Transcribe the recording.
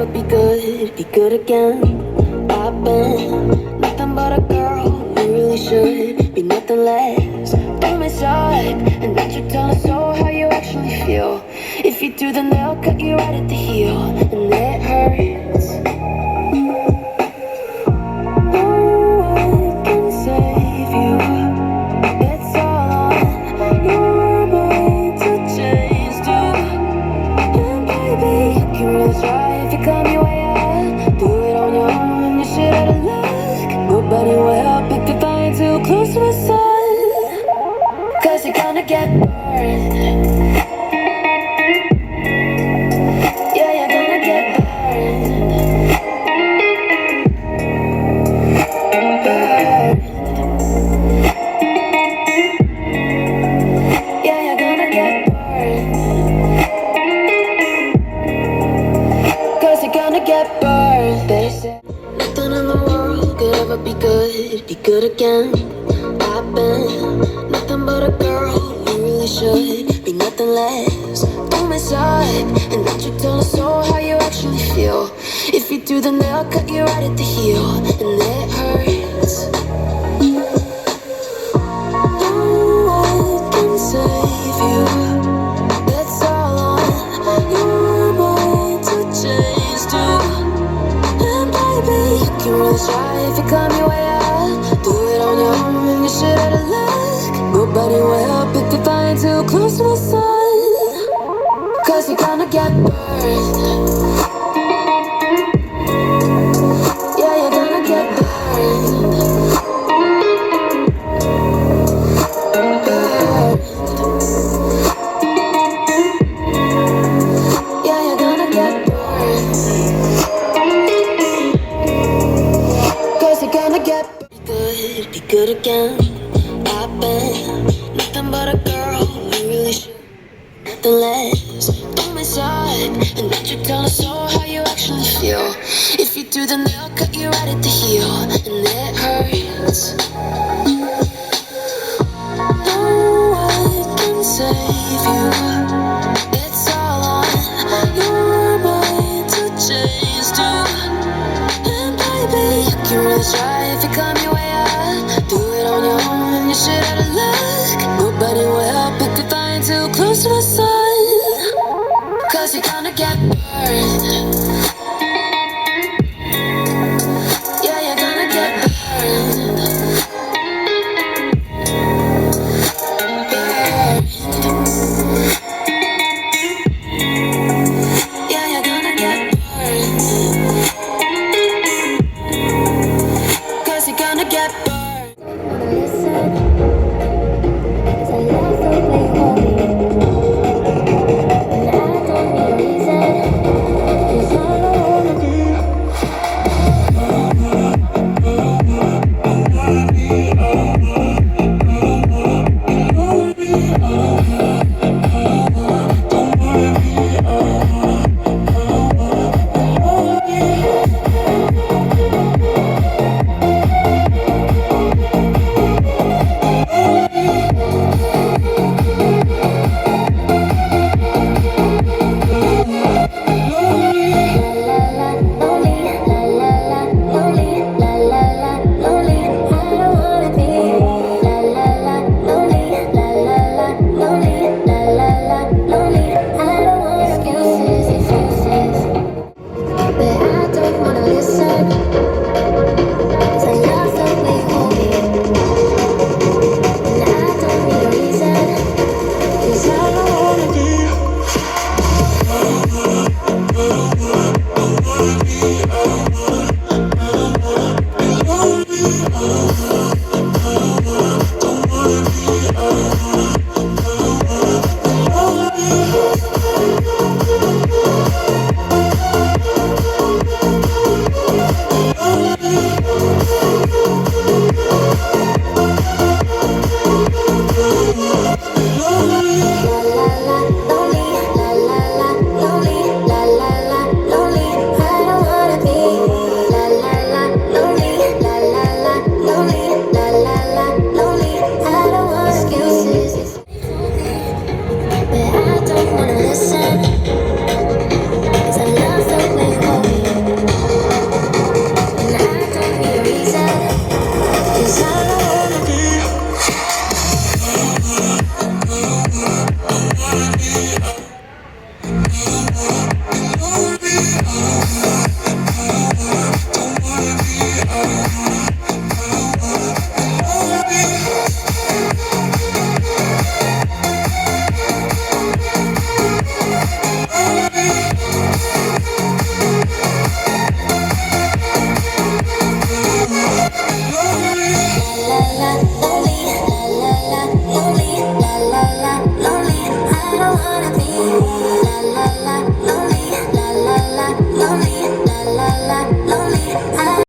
ever be good again. I've been nothing but a girl who really should be nothing less. Don't mess up, and that you tell us so how you actually feel. If you do, then they'll cut you right at the heel, and it hurts. No one can save you. It's all on your mind to change, dude. And baby, you can really try if you come your way out. Do it on your own and you shit out of luck. Nobody will help if you're flying too close to the sun, 'cause you're gonna get burned. Yeah, you're gonna get burned. Burned. Yeah, you're gonna get burned. 'Cause you're gonna get burned. They say nothing in the world could ever be good again. I've been nothing but a girl who really should be nothing less. Don't mess up, and that you tell us so how you actually feel. If you do, then they'll cut you right at the heel, and it hurts. No one can save you. It's all on your mind to change, dude. And baby, you can really try if you come your way out. Do it on your own and you shit out of luck. Nobody will help if you're flying too close to the sun, 'cause you're gonna get burned. Yeah, you're gonna get burned. Burned. Yeah, you're gonna get burned. 'Cause you're gonna get burned. Be good again. I've been nothing but a girl who really should nothing less. Don't mess up, and that you tell us so how you actually feel. If you do, then they'll cut you right at the heel, and it hurts. No one can save you. It's all on your mind to change, dude. And baby, you can really try if you come your way out. Do it on your own and you shit out of luck. Nobody will help if you're flying too close to the sun, 'cause you're gonna get burned. Yeah, you're gonna get burned. Burned. Yeah, you're gonna get burned. 'Cause you're gonna get burned. Listen, 'cause I love to play holy. And I don't need a reason, 'cause la la la.